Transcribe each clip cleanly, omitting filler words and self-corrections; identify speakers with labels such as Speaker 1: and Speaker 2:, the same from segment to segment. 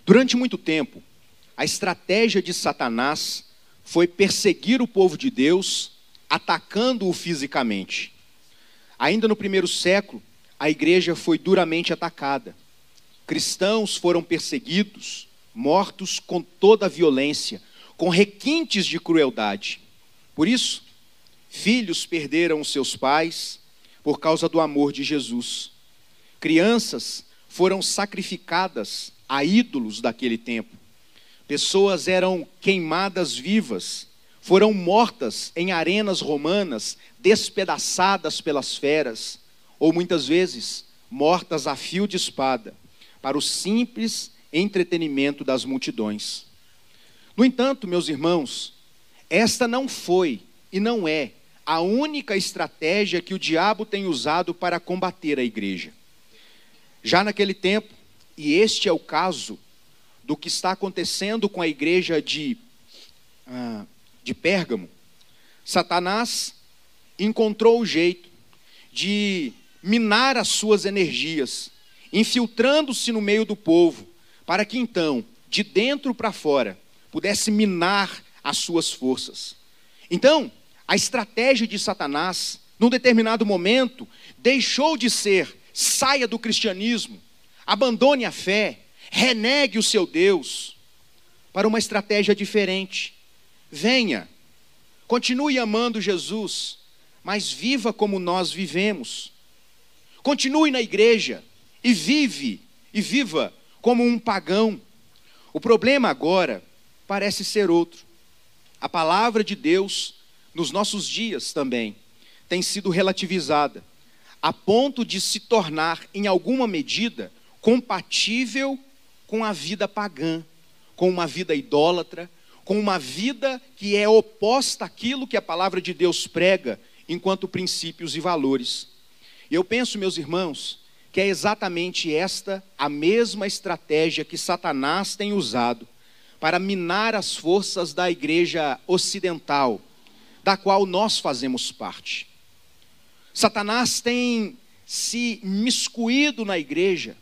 Speaker 1: Durante muito tempo, a estratégia de Satanás foi perseguir o povo de Deus, atacando-o fisicamente. Ainda no primeiro século, a igreja foi duramente atacada. Cristãos foram perseguidos, mortos com toda a violência, com requintes de crueldade. Por isso, filhos perderam seus pais por causa do amor de Jesus. Crianças foram sacrificadas a ídolos daquele tempo. Pessoas eram queimadas vivas, foram mortas em arenas romanas, despedaçadas pelas feras, ou muitas vezes mortas a fio de espada, para o simples entretenimento das multidões. No entanto, meus irmãos, esta não foi e não é a única estratégia que o diabo tem usado para combater a igreja. Já naquele tempo, e este é o caso do que está acontecendo com a igreja de Pérgamo, Satanás encontrou o jeito de minar as suas energias, infiltrando-se no meio do povo, para que então, de dentro para fora, pudesse minar as suas forças. Então, a estratégia de Satanás, num determinado momento, deixou de ser: saia do cristianismo, abandone a fé, renegue o seu Deus, para uma estratégia diferente. Venha, continue amando Jesus, mas viva como nós vivemos. Continue na igreja e viva como um pagão. O problema agora parece ser outro. A palavra de Deus, nos nossos dias também, tem sido relativizada, a ponto de se tornar, em alguma medida, compatível com a vida pagã, com uma vida idólatra, com uma vida que é oposta àquilo que a palavra de Deus prega, enquanto princípios e valores. E eu penso, meus irmãos, que é exatamente esta a mesma estratégia que Satanás tem usado para minar as forças da igreja ocidental, da qual nós fazemos parte. Satanás tem se miscuído na igreja,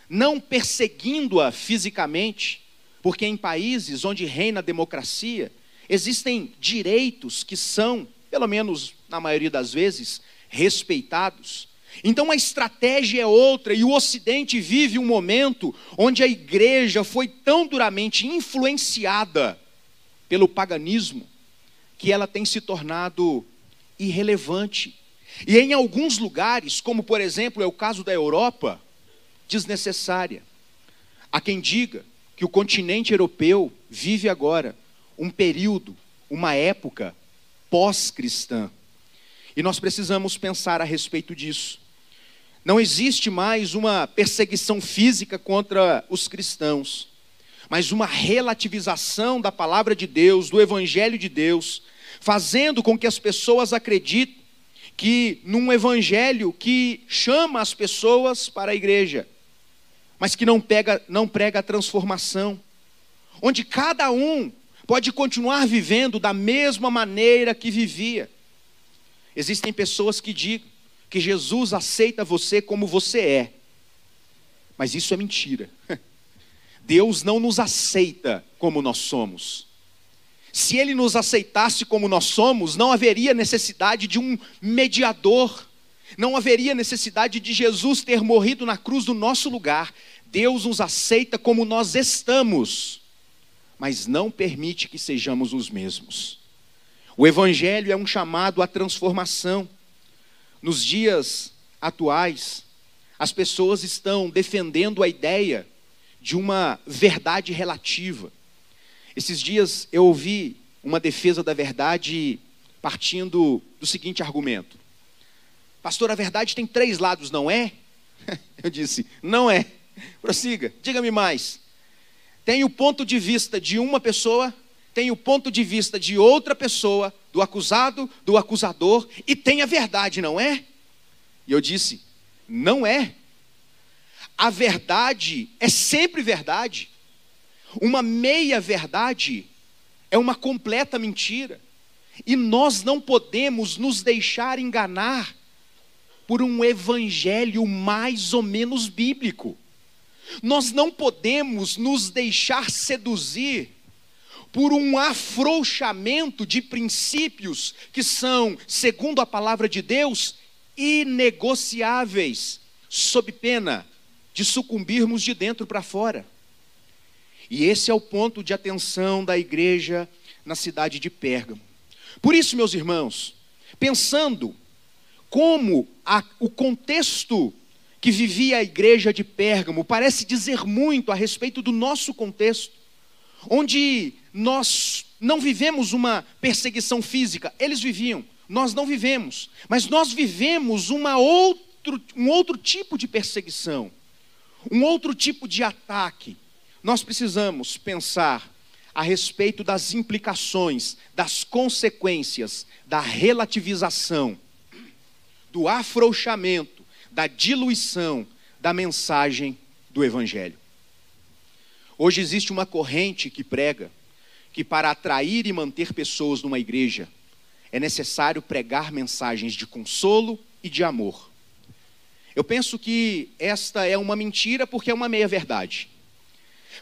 Speaker 1: não perseguindo-a fisicamente, porque em países onde reina a democracia, existem direitos que são, pelo menos na maioria das vezes, respeitados. Então a estratégia é outra, e o Ocidente vive um momento onde a igreja foi tão duramente influenciada pelo paganismo, que ela tem se tornado irrelevante. E em alguns lugares, como por exemplo é o caso da Europa, desnecessária. Há quem diga que o continente europeu vive agora um período, uma época pós-cristã. E nós precisamos pensar a respeito disso. Não existe mais uma perseguição física contra os cristãos, mas uma relativização da palavra de Deus, do evangelho de Deus, fazendo com que as pessoas acreditem que num evangelho que chama as pessoas para a igreja, mas que não prega a transformação, onde cada um pode continuar vivendo da mesma maneira que vivia. Existem pessoas que dizem que Jesus aceita você como você é, mas isso é mentira. Deus não nos aceita como nós somos. Se Ele nos aceitasse como nós somos, não haveria necessidade de um mediador, não haveria necessidade de Jesus ter morrido na cruz do nosso lugar. Deus nos aceita como nós estamos, mas não permite que sejamos os mesmos. O Evangelho é um chamado à transformação. Nos dias atuais, as pessoas estão defendendo a ideia de uma verdade relativa. Esses dias eu ouvi uma defesa da verdade partindo do seguinte argumento: pastor, a verdade tem 3 lados, não é? Eu disse, não é. Prossiga, diga-me mais. Tem o ponto de vista de uma pessoa, tem o ponto de vista de outra pessoa, do acusado, do acusador, e tem a verdade, não é? E eu disse, não é. A verdade é sempre verdade. Uma meia verdade é uma completa mentira. E nós não podemos nos deixar enganar por um evangelho mais ou menos bíblico. Nós não podemos nos deixar seduzir por um afrouxamento de princípios que são, segundo a palavra de Deus, inegociáveis, sob pena de sucumbirmos de dentro para fora. E esse é o ponto de atenção da igreja na cidade de Pérgamo. Por isso, meus irmãos, pensando como o contexto que vivia a igreja de Pérgamo parece dizer muito a respeito do nosso contexto, onde nós não vivemos uma perseguição física, eles viviam, nós não vivemos, mas nós vivemos um outro tipo de perseguição, um outro tipo de ataque. Nós precisamos pensar a respeito das implicações, das consequências, da relativização, do afrouxamento, da diluição da mensagem do Evangelho. Hoje existe uma corrente que prega que para atrair e manter pessoas numa igreja é necessário pregar mensagens de consolo e de amor. Eu penso que esta é uma mentira porque é uma meia-verdade.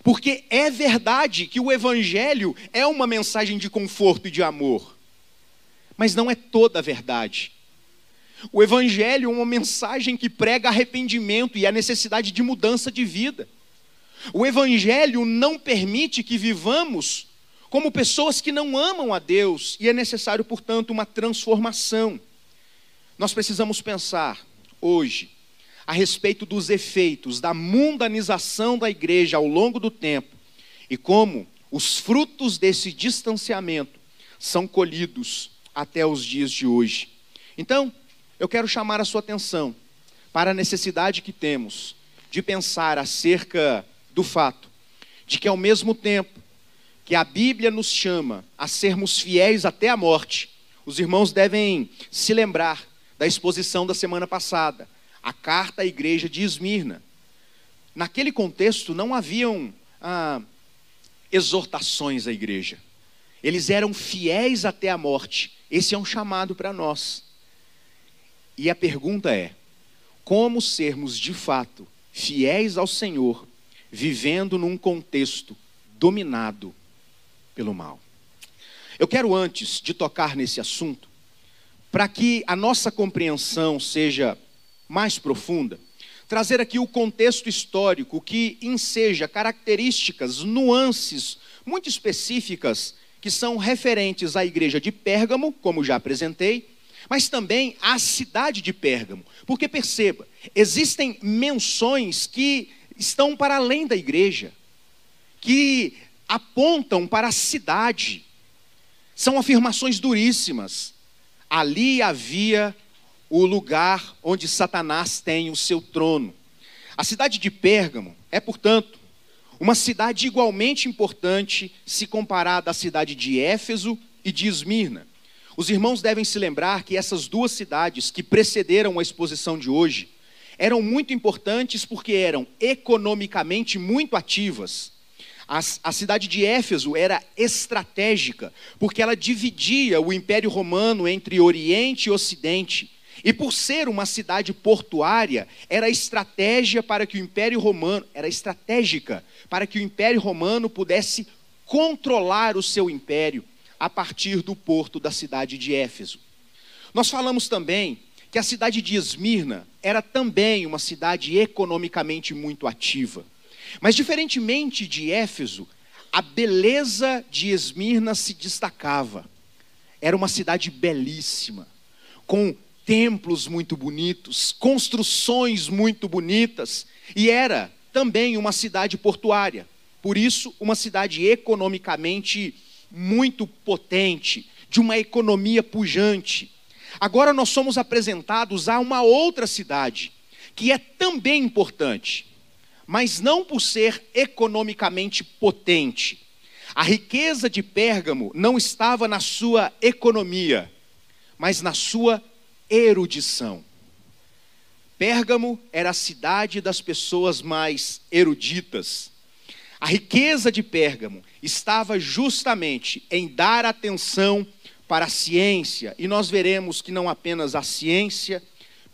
Speaker 1: Porque é verdade que o Evangelho é uma mensagem de conforto e de amor, mas não é toda a verdade. O Evangelho é uma mensagem que prega arrependimento e a necessidade de mudança de vida. O Evangelho não permite que vivamos como pessoas que não amam a Deus e é necessário, portanto, uma transformação. Nós precisamos pensar hoje a respeito dos efeitos da mundanização da igreja ao longo do tempo e como os frutos desse distanciamento são colhidos até os dias de hoje. Então, eu quero chamar a sua atenção para a necessidade que temos de pensar acerca do fato de que ao mesmo tempo que a Bíblia nos chama a sermos fiéis até a morte, os irmãos devem se lembrar da exposição da semana passada, a carta à igreja de Esmirna. Naquele contexto não haviam exortações à igreja. Eles eram fiéis até a morte. Esse é um chamado para nós. E a pergunta é, como sermos de fato fiéis ao Senhor, vivendo num contexto dominado pelo mal? Eu quero, antes de tocar nesse assunto, para que a nossa compreensão seja mais profunda, trazer aqui o contexto histórico que enseja características, nuances muito específicas que são referentes à igreja de Pérgamo, como já apresentei, mas também à cidade de Pérgamo. Porque perceba, existem menções que estão para além da igreja, que apontam para a cidade. São afirmações duríssimas. Ali havia o lugar onde Satanás tem o seu trono. A cidade de Pérgamo é, portanto, uma cidade igualmente importante se comparada à cidade de Éfeso e de Esmirna. Os irmãos devem se lembrar que essas duas cidades que precederam a exposição de hoje eram muito importantes porque eram economicamente muito ativas. A cidade de Éfeso era estratégica, porque ela dividia o Império Romano entre Oriente e Ocidente. E por ser uma cidade portuária, era estratégica para que o Império Romano pudesse controlar o seu império a partir do porto da cidade de Éfeso. Nós falamos também que a cidade de Esmirna era também uma cidade economicamente muito ativa. Mas diferentemente de Éfeso, a beleza de Esmirna se destacava. Era uma cidade belíssima, com templos muito bonitos, construções muito bonitas, e era também uma cidade portuária. Por isso, uma cidade economicamente muito potente, de uma economia pujante. Agora nós somos apresentados a uma outra cidade, que é também importante, mas não por ser economicamente potente. A riqueza de Pérgamo não estava na sua economia, mas na sua erudição. Pérgamo era a cidade das pessoas mais eruditas. A riqueza de Pérgamo estava justamente em dar atenção para a ciência, e nós veremos que não apenas a ciência,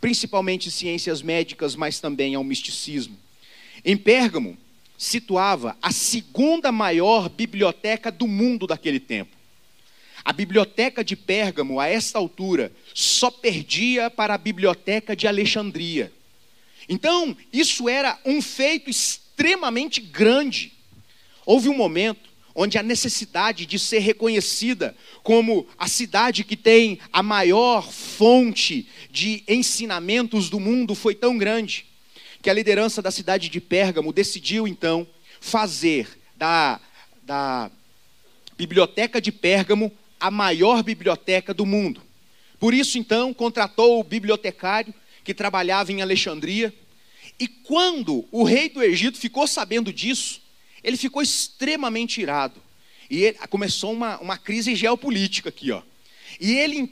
Speaker 1: principalmente ciências médicas, mas também ao misticismo. Em Pérgamo, situava a segunda maior biblioteca do mundo daquele tempo. A biblioteca de Pérgamo, a esta altura, só perdia para a biblioteca de Alexandria. Então, isso era um feito extremamente grande. Houve um momento onde a necessidade de ser reconhecida como a cidade que tem a maior fonte de ensinamentos do mundo foi tão grande, que a liderança da cidade de Pérgamo decidiu, então, fazer da biblioteca de Pérgamo a maior biblioteca do mundo. Por isso, então, contratou o bibliotecário que trabalhava em Alexandria. E quando o rei do Egito ficou sabendo disso, ele ficou extremamente irado. E começou uma crise geopolítica aqui, ó. E ele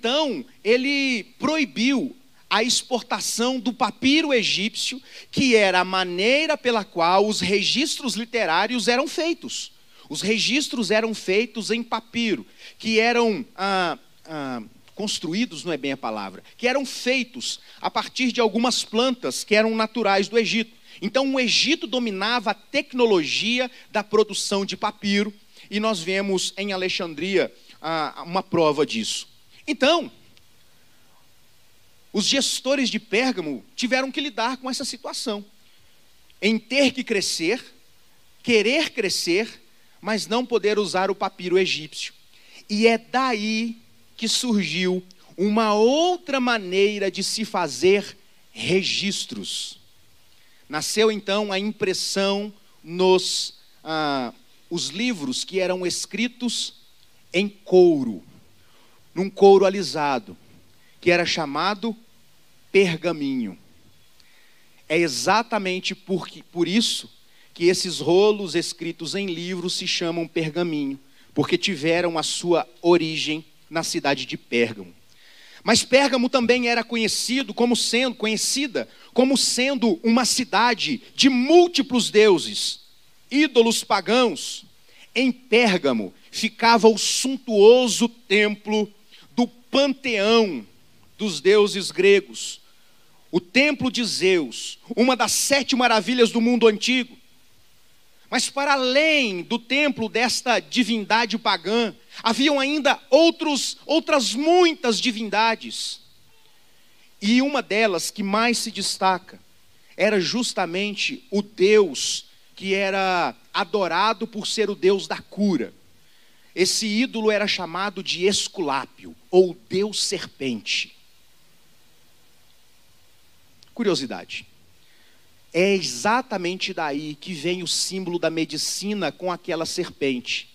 Speaker 1: proibiu a exportação do papiro egípcio, que era a maneira pela qual os registros literários eram feitos. Os registros eram feitos em papiro, que eram construídos, não é bem a palavra, que eram feitos a partir de algumas plantas que eram naturais do Egito. Então o Egito dominava a tecnologia da produção de papiro, e nós vemos em Alexandria uma prova disso. Então, os gestores de Pérgamo tiveram que lidar com essa situação, em ter que crescer, querer crescer, mas não poder usar o papiro egípcio. E é daí que surgiu uma outra maneira de se fazer registros. Nasceu então a impressão nos os livros que eram escritos em couro, num couro alisado, que era chamado pergaminho. É exatamente por isso que esses rolos escritos em livros se chamam pergaminho, porque tiveram a sua origem na cidade de Pérgamo. Mas Pérgamo também era conhecida como sendo uma cidade de múltiplos deuses, ídolos pagãos. Em Pérgamo ficava o suntuoso templo do panteão dos deuses gregos, o templo de Zeus, uma das 7 maravilhas do mundo antigo. Mas para além do templo desta divindade pagã, haviam ainda outras muitas divindades. E uma delas que mais se destaca era justamente o Deus que era adorado por ser o Deus da cura. Esse ídolo era chamado de Esculápio, ou Deus Serpente. Curiosidade. É exatamente daí que vem o símbolo da medicina com aquela serpente.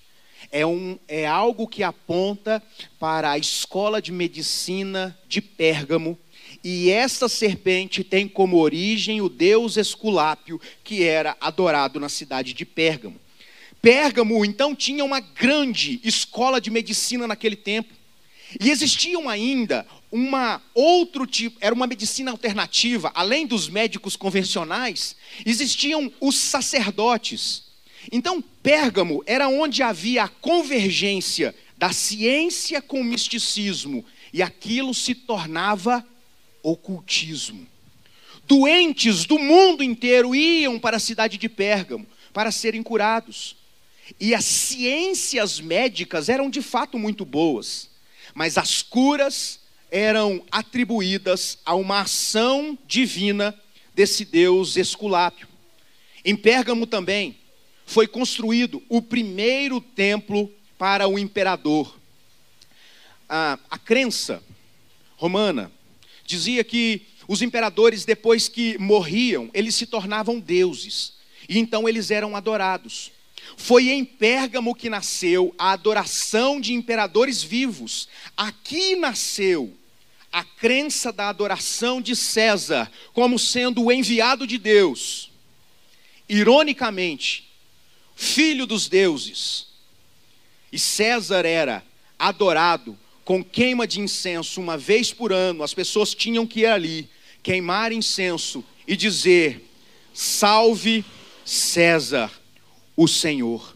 Speaker 1: É algo que aponta para a escola de medicina de Pérgamo. E essa serpente tem como origem o deus Esculápio, que era adorado na cidade de Pérgamo. Pérgamo, então, tinha uma grande escola de medicina naquele tempo. E existiam ainda era uma medicina alternativa, além dos médicos convencionais, existiam os sacerdotes. Então, Pérgamo era onde havia a convergência da ciência com o misticismo, e aquilo se tornava ocultismo. Doentes do mundo inteiro iam para a cidade de Pérgamo para serem curados. E as ciências médicas eram de fato muito boas, mas as curas eram atribuídas a uma ação divina desse deus Esculápio. Em Pérgamo também foi construído o primeiro templo para o imperador. A crença romana dizia que os imperadores, depois que morriam, eles se tornavam deuses, e então eles eram adorados. Foi em Pérgamo que nasceu a adoração de imperadores vivos. Aqui nasceu a crença da adoração de César como sendo o enviado de Deus. Ironicamente, filho dos deuses. E César era adorado com queima de incenso uma vez por ano. As pessoas tinham que ir ali, queimar incenso e dizer: salve César, o Senhor.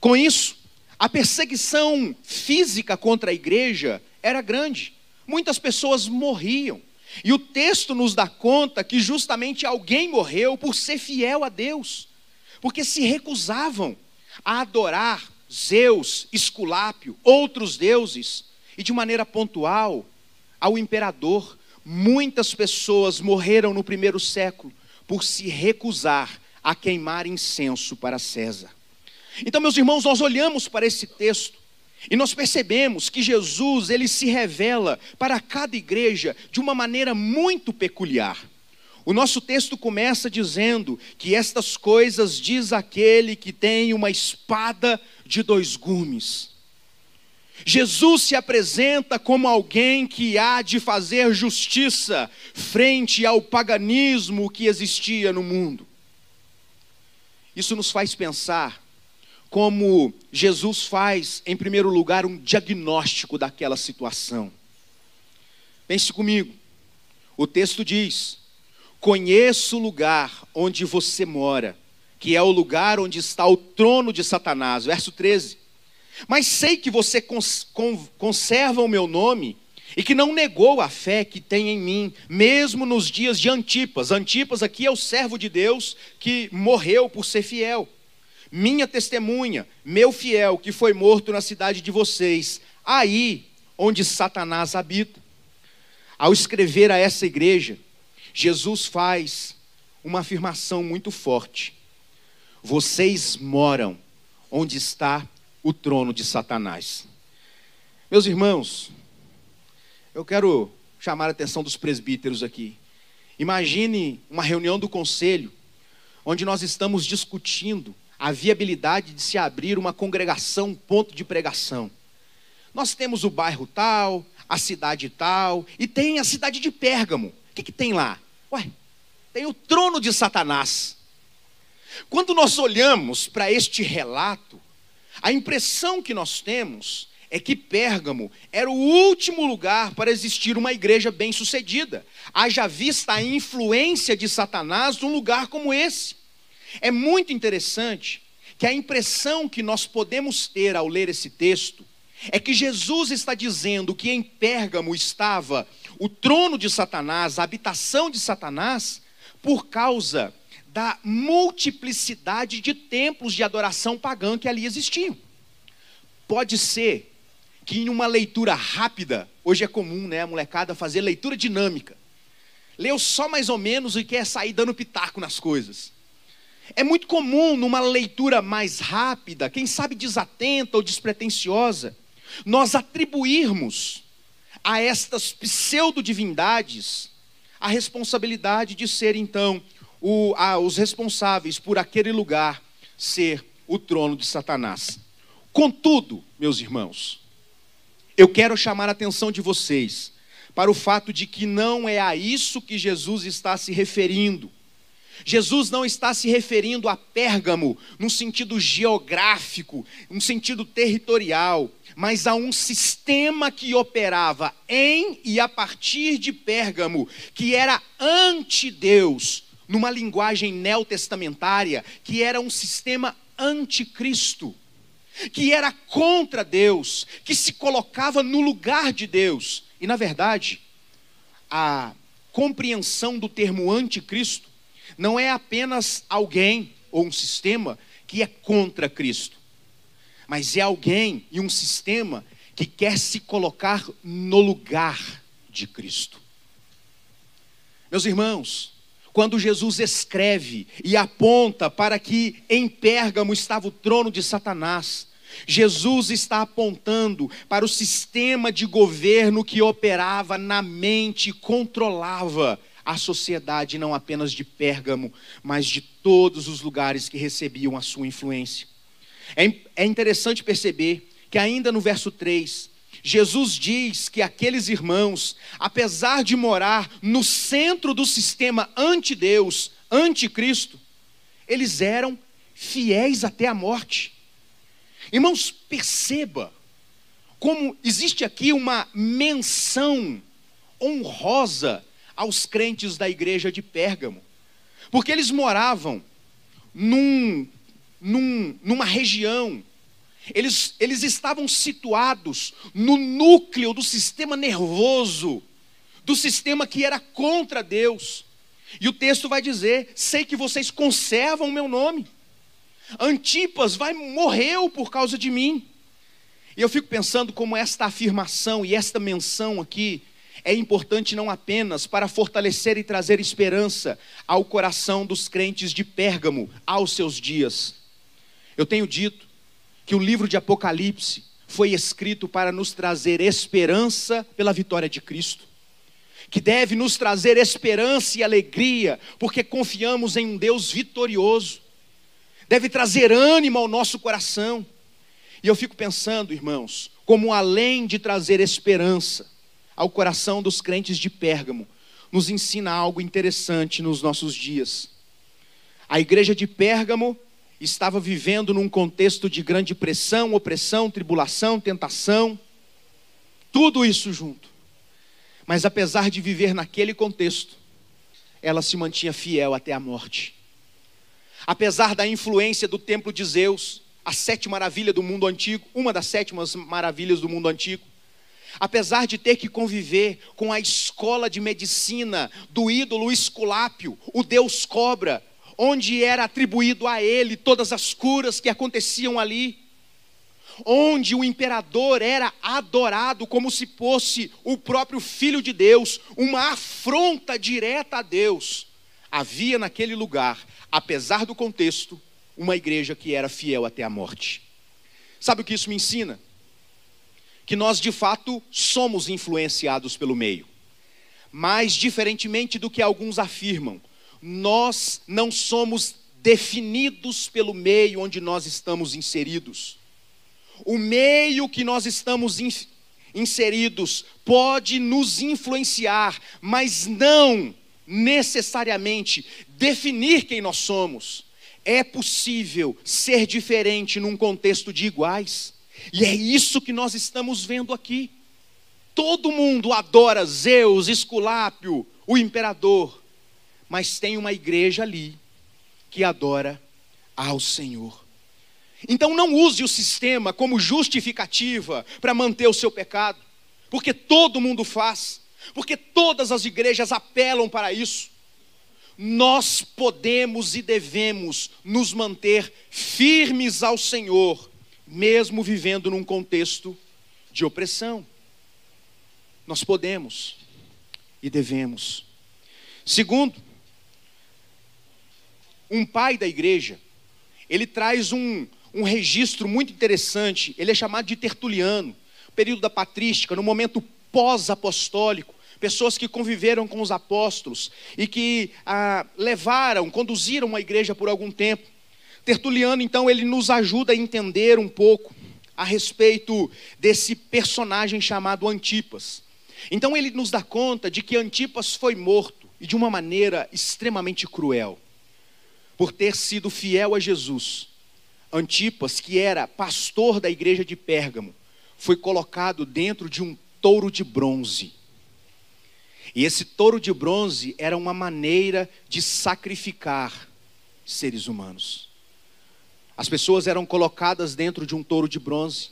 Speaker 1: Com isso, a perseguição física contra a igreja era grande. Muitas pessoas morriam. E o texto nos dá conta que justamente alguém morreu por ser fiel a Deus, porque se recusavam a adorar Zeus, Esculápio, outros deuses, e de maneira pontual ao imperador. Muitas pessoas morreram no primeiro século por se recusar a queimar incenso para César. Então, meus irmãos, nós olhamos para esse texto e nós percebemos que Jesus, ele se revela para cada igreja de uma maneira muito peculiar. O nosso texto começa dizendo que estas coisas diz aquele que tem uma espada de dois gumes. Jesus se apresenta como alguém que há de fazer justiça frente ao paganismo que existia no mundo. Isso nos faz pensar como Jesus faz, em primeiro lugar, um diagnóstico daquela situação. Pense comigo, o texto diz: conheço o lugar onde você mora, que é o lugar onde está o trono de Satanás. Verso 13. Mas sei que você conserva o meu nome e que não negou a fé que tem em mim, mesmo nos dias de Antipas. Antipas aqui é o servo de Deus que morreu por ser fiel. Minha testemunha, meu fiel, que foi morto na cidade de vocês, aí onde Satanás habita. Ao escrever a essa igreja, Jesus faz uma afirmação muito forte: vocês moram onde está o trono de Satanás. Meus irmãos, eu quero chamar a atenção dos presbíteros aqui. Imagine uma reunião do conselho, onde nós estamos discutindo a viabilidade de se abrir uma congregação, ponto de pregação. Nós temos o bairro tal, a cidade tal, e tem a cidade de Pérgamo. O que tem lá? Ué, tem o trono de Satanás. Quando nós olhamos para este relato, a impressão que nós temos é que Pérgamo era o último lugar para existir uma igreja bem-sucedida. Haja vista a influência de Satanás num lugar como esse. É muito interessante que a impressão que nós podemos ter ao ler esse texto é que Jesus está dizendo que em Pérgamo estava o trono de Satanás, a habitação de Satanás, por causa da multiplicidade de templos de adoração pagã que ali existiam. Pode ser que em uma leitura rápida, hoje é comum, né, a molecada fazer leitura dinâmica, leu só mais ou menos e quer sair dando pitaco nas coisas. É muito comum numa leitura mais rápida, quem sabe desatenta ou despretensiosa, nós atribuirmos a estas pseudo-divindades a responsabilidade de ser então os responsáveis por aquele lugar ser o trono de Satanás. Contudo, meus irmãos, eu quero chamar a atenção de vocês para o fato de que não é a isso que Jesus está se referindo. Jesus não está se referindo a Pérgamo num sentido geográfico, num sentido territorial, mas a um sistema que operava em e a partir de Pérgamo, que era anti-Deus, numa linguagem neotestamentária, que era um sistema anticristo, que era contra Deus, que se colocava no lugar de Deus. E na verdade, a compreensão do termo anticristo não é apenas alguém ou um sistema que é contra Cristo, mas é alguém e um sistema que quer se colocar no lugar de Cristo. Meus irmãos, quando Jesus escreve e aponta para que em Pérgamo estava o trono de Satanás, Jesus está apontando para o sistema de governo que operava na mente e controlava a sociedade não apenas de Pérgamo, mas de todos os lugares que recebiam a sua influência. É interessante perceber que ainda no verso 3, Jesus diz que aqueles irmãos, apesar de morar no centro do sistema anti-Deus, anticristo, eles eram fiéis até a morte. Irmãos, perceba como existe aqui uma menção honrosa aos crentes da igreja de Pérgamo, porque eles moravam numa região, eles estavam situados no núcleo do sistema nervoso do sistema que era contra Deus. E o texto vai dizer: sei que vocês conservam o meu nome. Antipas morreu por causa de mim. E eu fico pensando como esta afirmação e esta menção aqui é importante não apenas para fortalecer e trazer esperança ao coração dos crentes de Pérgamo aos seus dias. Eu tenho dito que o livro de Apocalipse foi escrito para nos trazer esperança pela vitória de Cristo, que deve nos trazer esperança e alegria, porque confiamos em um Deus vitorioso, deve trazer ânimo ao nosso coração. E eu fico pensando, irmãos, como além de trazer esperança ao coração dos crentes de Pérgamo, nos ensina algo interessante nos nossos dias. A igreja de Pérgamo estava vivendo num contexto de grande pressão, opressão, tribulação, tentação, tudo isso junto. Mas apesar de viver naquele contexto, ela se mantinha fiel até a morte. Apesar da influência do templo de Zeus, a 7ª maravilha do mundo antigo, uma das 7ª maravilhas do mundo antigo, apesar de ter que conviver com a escola de medicina do ídolo Esculápio, o deus cobra, onde era atribuído a ele todas as curas que aconteciam ali, onde o imperador era adorado como se fosse o próprio Filho de Deus, uma afronta direta a Deus, havia naquele lugar, apesar do contexto, uma igreja que era fiel até a morte. Sabe o que isso me ensina? Que nós de fato somos influenciados pelo meio, mas diferentemente do que alguns afirmam, nós não somos definidos pelo meio onde nós estamos inseridos. O meio que nós estamos inseridos pode nos influenciar, mas não necessariamente definir quem nós somos. É possível ser diferente num contexto de iguais. E é isso que nós estamos vendo aqui. Todo mundo adora Zeus, Esculápio, o imperador. Mas tem uma igreja ali que adora ao Senhor. Então não use o sistema como justificativa para manter o seu pecado. Porque todo mundo faz. Porque todas as igrejas apelam para isso. Nós podemos e devemos nos manter firmes ao Senhor, mesmo vivendo num contexto de opressão. Nós podemos e devemos. Segundo, um pai da igreja, ele traz um registro muito interessante. Ele é chamado de Tertuliano, período da patrística, no momento pós-apostólico. Pessoas que conviveram com os apóstolos e que conduziram a igreja por algum tempo. Tertuliano, então, ele nos ajuda a entender um pouco a respeito desse personagem chamado Antipas. Então ele nos dá conta de que Antipas foi morto, e de uma maneira extremamente cruel, por ter sido fiel a Jesus. Antipas, que era pastor da igreja de Pérgamo, foi colocado dentro de um touro de bronze. E esse touro de bronze era uma maneira de sacrificar seres humanos. As pessoas eram colocadas dentro de um touro de bronze,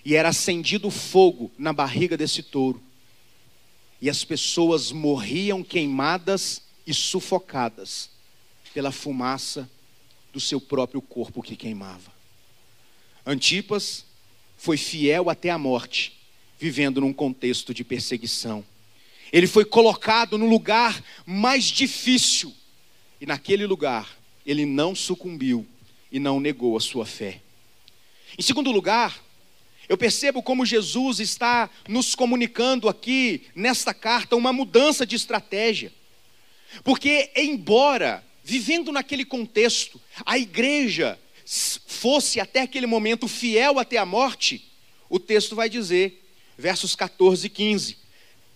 Speaker 1: e era acendido fogo na barriga desse touro. E as pessoas morriam queimadas e sufocadas pela fumaça do seu próprio corpo que queimava. Antipas foi fiel até a morte, vivendo num contexto de perseguição. Ele foi colocado no lugar mais difícil, e naquele lugar ele não sucumbiu e não negou a sua fé. Em segundo lugar, eu percebo como Jesus está nos comunicando aqui, nesta carta, uma mudança de estratégia. Porque embora, vivendo naquele contexto, a igreja fosse até aquele momento fiel até a morte, o texto vai dizer, versos 14 e 15,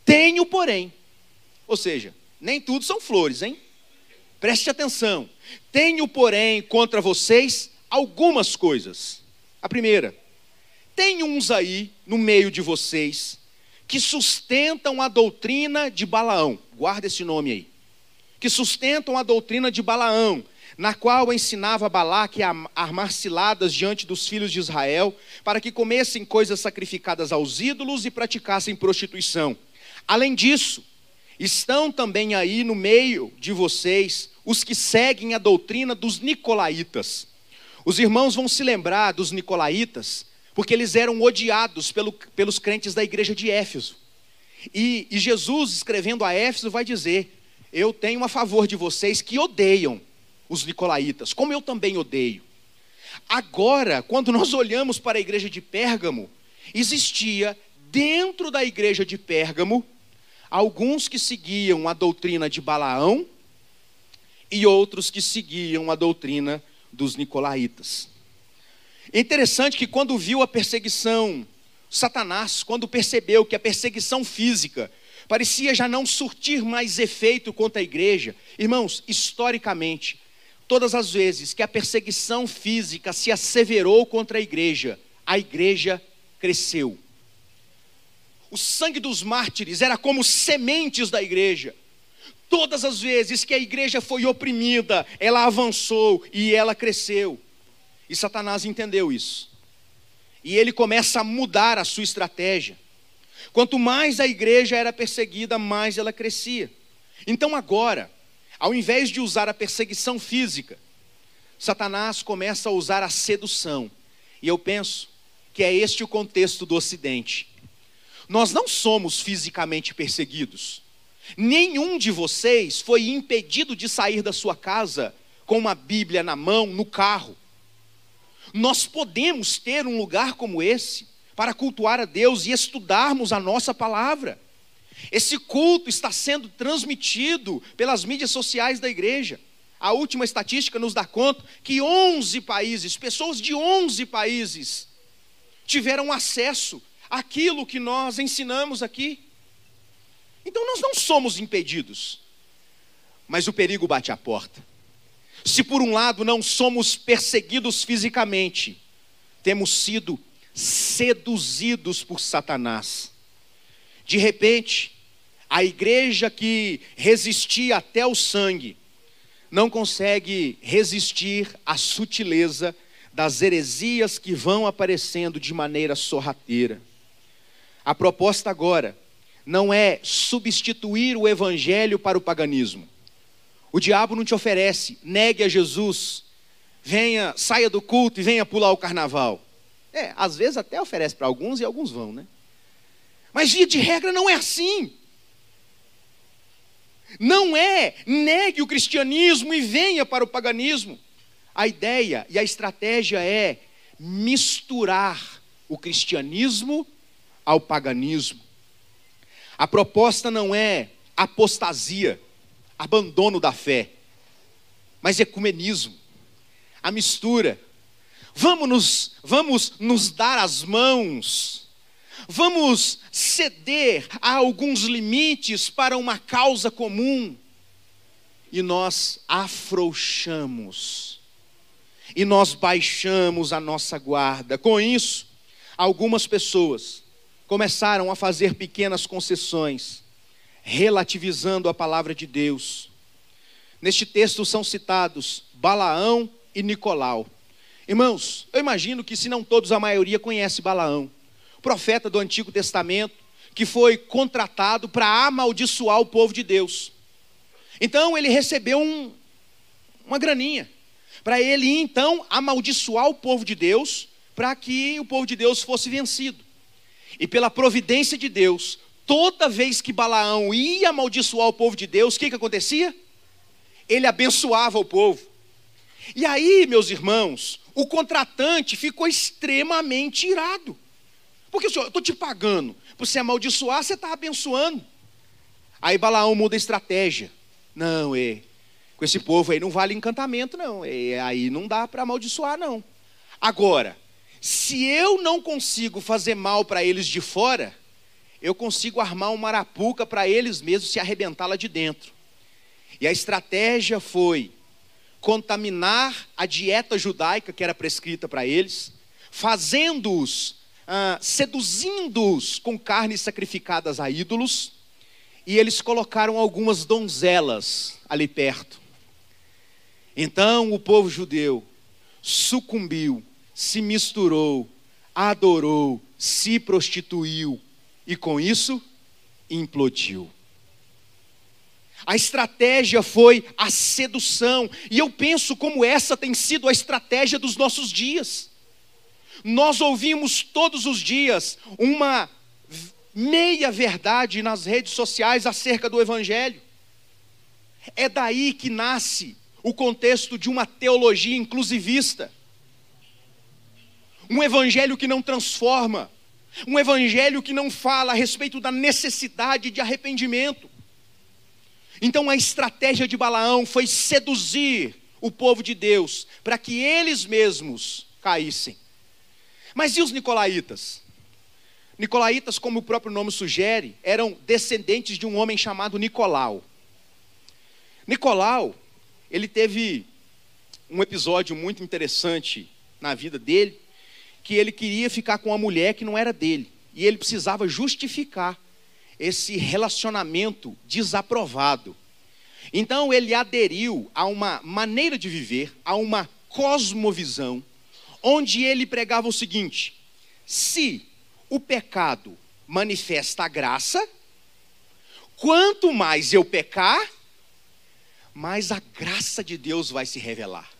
Speaker 1: tenho porém, ou seja, nem tudo são flores, hein? Preste atenção. Tenho porém contra vocês algumas coisas. A primeira, tem uns aí no meio de vocês que sustentam a doutrina de Balaão. Guarda esse nome aí. Que sustentam a doutrina de Balaão, na qual ensinava Balaque a armar ciladas diante dos filhos de Israel, para que comessem coisas sacrificadas aos ídolos e praticassem prostituição. Além disso, Estão também aí no meio de vocês os que seguem a doutrina dos nicolaítas. Os irmãos vão se lembrar dos nicolaítas, porque eles eram odiados pelos crentes da igreja de Éfeso. E Jesus, escrevendo a Éfeso, vai dizer: eu tenho a favor de vocês que odeiam os nicolaítas, como eu também odeio. Agora, quando nós olhamos para a igreja de Pérgamo, existia dentro da igreja de Pérgamo alguns que seguiam a doutrina de Balaão e outros que seguiam a doutrina dos nicolaítas. É interessante que quando viu a perseguição, Satanás, quando percebeu que a perseguição física parecia já não surtir mais efeito contra a igreja, irmãos, historicamente, todas as vezes que a perseguição física se asseverou contra a igreja cresceu. O sangue dos mártires era como sementes da igreja. Todas as vezes que a igreja foi oprimida, ela avançou e ela cresceu. E Satanás entendeu isso. E ele começa a mudar a sua estratégia. Quanto mais a igreja era perseguida, mais ela crescia. Então agora, ao invés de usar a perseguição física, Satanás começa a usar a sedução. E eu penso que é este o contexto do Ocidente. Nós não somos fisicamente perseguidos. Nenhum de vocês foi impedido de sair da sua casa com uma Bíblia na mão, no carro. Nós podemos ter um lugar como esse para cultuar a Deus e estudarmos a nossa palavra. Esse culto está sendo transmitido pelas mídias sociais da igreja. A última estatística nos dá conta que 11 países, pessoas de 11 países, tiveram acesso àquilo que nós ensinamos aqui. Então nós não somos impedidos, mas o perigo bate à porta. Se por um lado não somos perseguidos fisicamente, temos sido seduzidos por Satanás. De repente, a igreja que resistia até o sangue, não consegue resistir à sutileza das heresias que vão aparecendo de maneira sorrateira. A proposta agora não é substituir o evangelho para o paganismo. O diabo não te oferece, negue a Jesus, saia do culto e venha pular o carnaval. Às vezes até oferece para alguns e alguns vão, né? Mas via de regra não é assim. Não é negue o cristianismo e venha para o paganismo. A ideia e a estratégia é misturar o cristianismo ao paganismo. A proposta não é apostasia, abandono da fé, mas ecumenismo, a mistura. Vamos nos dar as mãos, vamos ceder a alguns limites para uma causa comum, e nós afrouxamos, e nós baixamos a nossa guarda. Com isso, algumas pessoas começaram a fazer pequenas concessões, relativizando a palavra de Deus. Neste texto são citados Balaão e Nicolau. Irmãos, eu imagino que se não todos, a maioria conhece Balaão, profeta do Antigo Testamento, que foi contratado para amaldiçoar o povo de Deus. Então ele recebeu uma graninha, para ele então amaldiçoar o povo de Deus, para que o povo de Deus fosse vencido. E pela providência de Deus, toda vez que Balaão ia amaldiçoar o povo de Deus, o que acontecia? Ele abençoava o povo. E aí, meus irmãos, o contratante ficou extremamente irado. Porque eu estou te pagando, para você amaldiçoar, você está abençoando. Aí Balaão muda a estratégia. Não, com esse povo aí não vale encantamento não, aí não dá para amaldiçoar não. Agora, se eu não consigo fazer mal para eles de fora, eu consigo armar uma arapuca para eles mesmos se arrebentar lá de dentro. E a estratégia foi contaminar a dieta judaica que era prescrita para eles, fazendo-os, seduzindo-os com carnes sacrificadas a ídolos, e eles colocaram algumas donzelas ali perto. Então o povo judeu sucumbiu, se misturou, adorou, se prostituiu, e com isso implodiu. A estratégia foi a sedução. E eu penso como essa tem sido a estratégia dos nossos dias. Nós ouvimos todos os dias uma meia verdade nas redes sociais acerca do Evangelho. É daí que nasce o contexto de uma teologia inclusivista. Um evangelho que não transforma. Um evangelho que não fala a respeito da necessidade de arrependimento. Então a estratégia de Balaão foi seduzir o povo de Deus para que eles mesmos caíssem. Mas e os nicolaítas? Nicolaítas, como o próprio nome sugere, eram descendentes de um homem chamado Nicolau. Nicolau, ele teve um episódio muito interessante na vida dele, que ele queria ficar com uma mulher que não era dele. E ele precisava justificar esse relacionamento desaprovado. Então ele aderiu a uma maneira de viver, a uma cosmovisão, onde ele pregava o seguinte: se o pecado manifesta a graça, quanto mais eu pecar, mais a graça de Deus vai se revelar.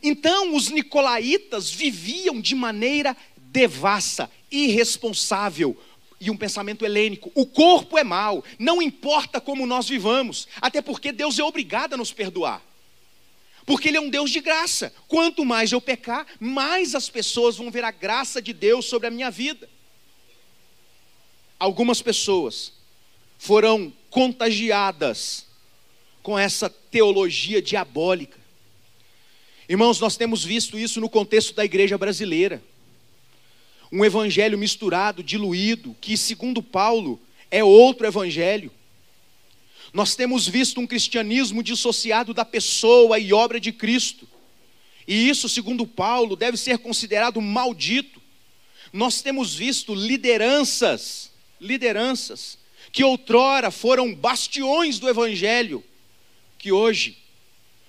Speaker 1: Então os nicolaítas viviam de maneira devassa, irresponsável, e um pensamento helênico: o corpo é mau, não importa como nós vivamos, até porque Deus é obrigado a nos perdoar, porque Ele é um Deus de graça. Quanto mais eu pecar, mais as pessoas vão ver a graça de Deus sobre a minha vida. Algumas pessoas foram contagiadas com essa teologia diabólica. Irmãos, nós temos visto isso no contexto da igreja brasileira. Um evangelho misturado, diluído, que segundo Paulo é outro evangelho. Nós temos visto um cristianismo dissociado da pessoa e obra de Cristo. E isso, segundo Paulo, deve ser considerado maldito. Nós temos visto lideranças que outrora foram bastiões do evangelho, que hoje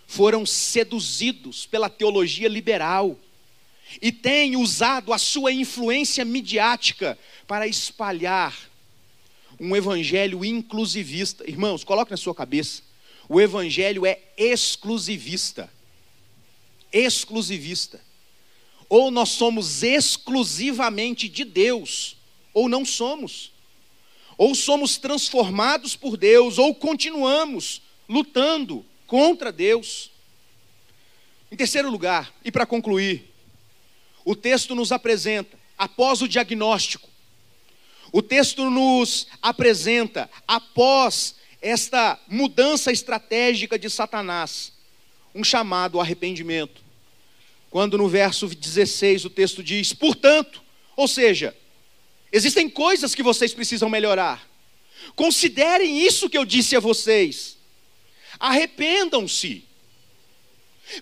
Speaker 1: foram seduzidos pela teologia liberal e têm usado a sua influência midiática para espalhar um evangelho inclusivista. Irmãos, coloque na sua cabeça: o evangelho é exclusivista. Exclusivista. Ou nós somos exclusivamente de Deus, ou não somos. Ou somos transformados por Deus, ou continuamos lutando contra Deus. Em terceiro lugar, e para concluir, o texto nos apresenta, após o diagnóstico, o texto nos apresenta, após esta mudança estratégica de Satanás, um chamado ao arrependimento. Quando no verso 16 o texto diz: portanto, ou seja, existem coisas que vocês precisam melhorar. Considerem isso que eu disse a vocês. Arrependam-se.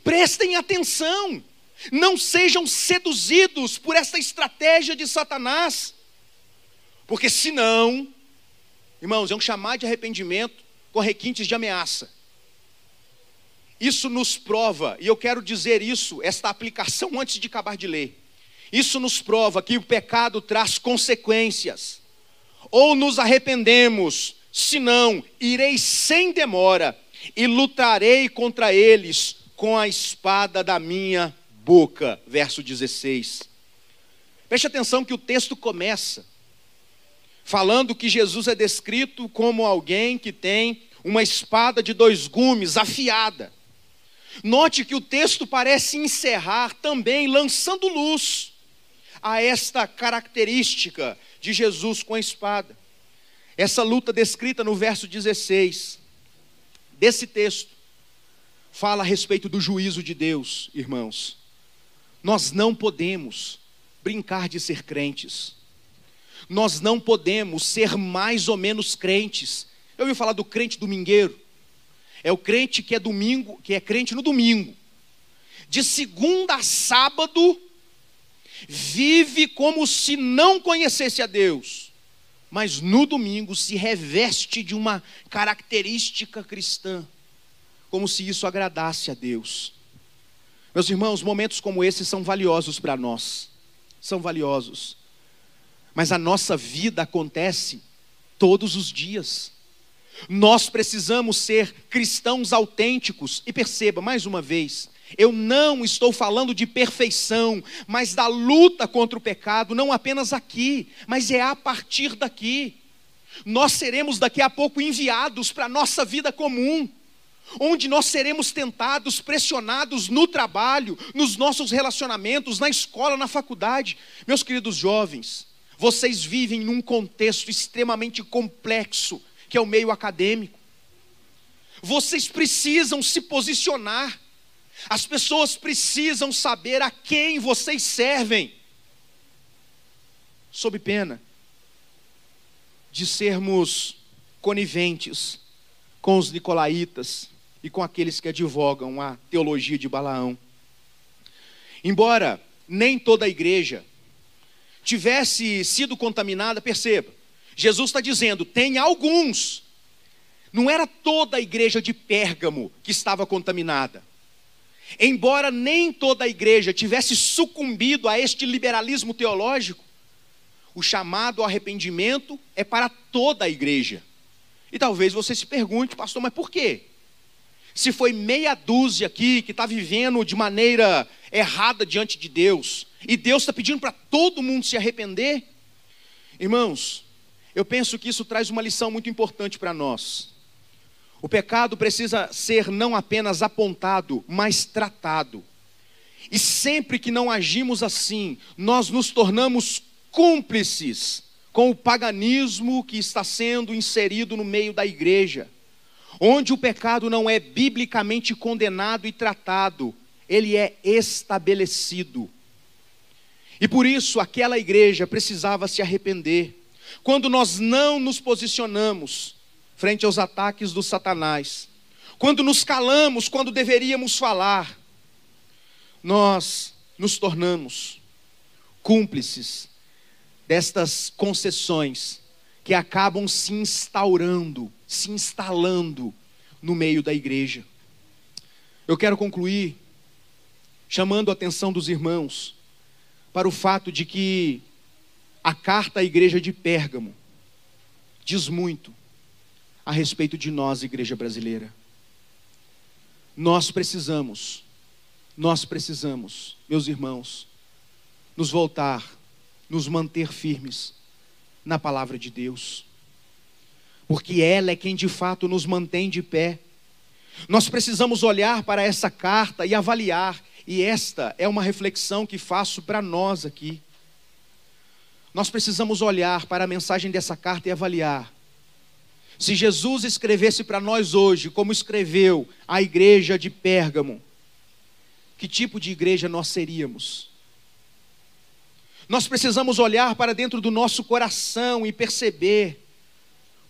Speaker 1: Prestem atenção. Não sejam seduzidos por esta estratégia de Satanás. Porque senão, irmãos, é um chamado de arrependimento com requintes de ameaça. Isso nos prova, e eu quero dizer isso, esta aplicação antes de acabar de ler. Isso nos prova que o pecado traz consequências. Ou nos arrependemos, senão irei sem demora e lutarei contra eles com a espada da minha boca. Verso 16. Preste atenção que o texto começa falando que Jesus é descrito como alguém que tem uma espada de 2 gumes afiada. Note que o texto parece encerrar também lançando luz a esta característica de Jesus com a espada. Essa luta descrita no verso 16 desse texto fala a respeito do juízo de Deus, irmãos. Nós não podemos brincar de ser crentes. Nós não podemos ser mais ou menos crentes. Eu ouvi falar do crente domingueiro. É o crente que é domingo, que é crente no domingo. De segunda a sábado, vive como se não conhecesse a Deus. Mas no domingo se reveste de uma característica cristã, como se isso agradasse a Deus. Meus irmãos, momentos como esses são valiosos para nós. São valiosos. Mas a nossa vida acontece todos os dias. Nós precisamos ser cristãos autênticos. E perceba, mais uma vez, eu não estou falando de perfeição, mas da luta contra o pecado, não apenas aqui, mas é a partir daqui. Nós seremos daqui a pouco enviados para a nossa vida comum, onde nós seremos tentados, pressionados no trabalho, nos nossos relacionamentos, na escola, na faculdade. Meus queridos jovens, vocês vivem num contexto extremamente complexo, que é o meio acadêmico. Vocês precisam se posicionar. As pessoas precisam saber a quem vocês servem, sob pena de sermos coniventes com os nicolaítas e com aqueles que advogam a teologia de Balaão. Embora nem toda a igreja tivesse sido contaminada, perceba, Jesus está dizendo, tem alguns, não era toda a igreja de Pérgamo que estava contaminada. Embora nem toda a igreja tivesse sucumbido a este liberalismo teológico, o chamado ao arrependimento é para toda a igreja. E talvez você se pergunte, pastor, mas por quê? Se foi meia dúzia aqui que está vivendo de maneira errada diante de Deus, e Deus está pedindo para todo mundo se arrepender? Irmãos, eu penso que isso traz uma lição muito importante para nós. O pecado precisa ser não apenas apontado, mas tratado. E sempre que não agimos assim, nós nos tornamos cúmplices com o paganismo que está sendo inserido no meio da igreja, onde o pecado não é biblicamente condenado e tratado, ele é estabelecido. E por isso aquela igreja precisava se arrepender. Quando nós não nos posicionamos frente aos ataques do Satanás, quando nos calamos, quando deveríamos falar, nós nos tornamos cúmplices destas concessões que acabam se instalando no meio da igreja. Eu quero concluir chamando a atenção dos irmãos para o fato de que a carta à igreja de Pérgamo diz muito a respeito de nós, igreja brasileira. Nós precisamos, meus irmãos, nos voltar, nos manter firmes na palavra de Deus, porque ela é quem de fato nos mantém de pé. Nós precisamos olhar para essa carta e avaliar, e esta é uma reflexão que faço para nós aqui. Nós precisamos olhar para a mensagem dessa carta e avaliar. Se Jesus escrevesse para nós hoje, como escreveu a igreja de Pérgamo, que tipo de igreja nós seríamos? Nós precisamos olhar para dentro do nosso coração e perceber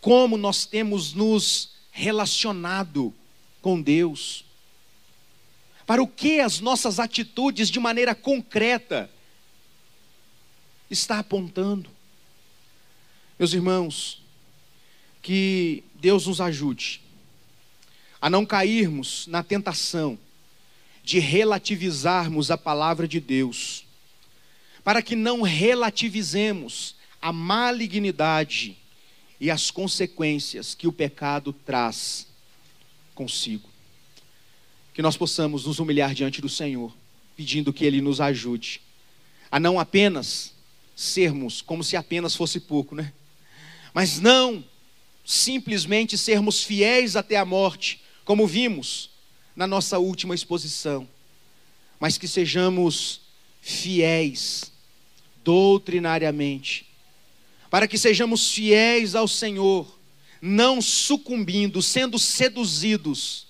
Speaker 1: como nós temos nos relacionado com Deus. Para o que as nossas atitudes de maneira concreta está apontando? Meus irmãos, que Deus nos ajude a não cairmos na tentação de relativizarmos a palavra de Deus, para que não relativizemos a malignidade e as consequências que o pecado traz consigo. Que nós possamos nos humilhar diante do Senhor, pedindo que Ele nos ajude a não apenas sermos, como se apenas fosse pouco, né? Mas não simplesmente sermos fiéis até a morte, como vimos na nossa última exposição, mas que sejamos fiéis doutrinariamente, para que sejamos fiéis ao Senhor, não sucumbindo, sendo seduzidos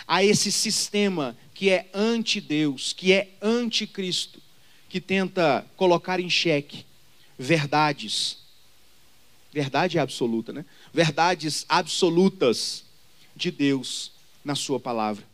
Speaker 1: a esse sistema que é anti-Deus, que é anticristo, que tenta colocar em xeque verdades, verdade absoluta, né? Verdades absolutas de Deus na sua palavra.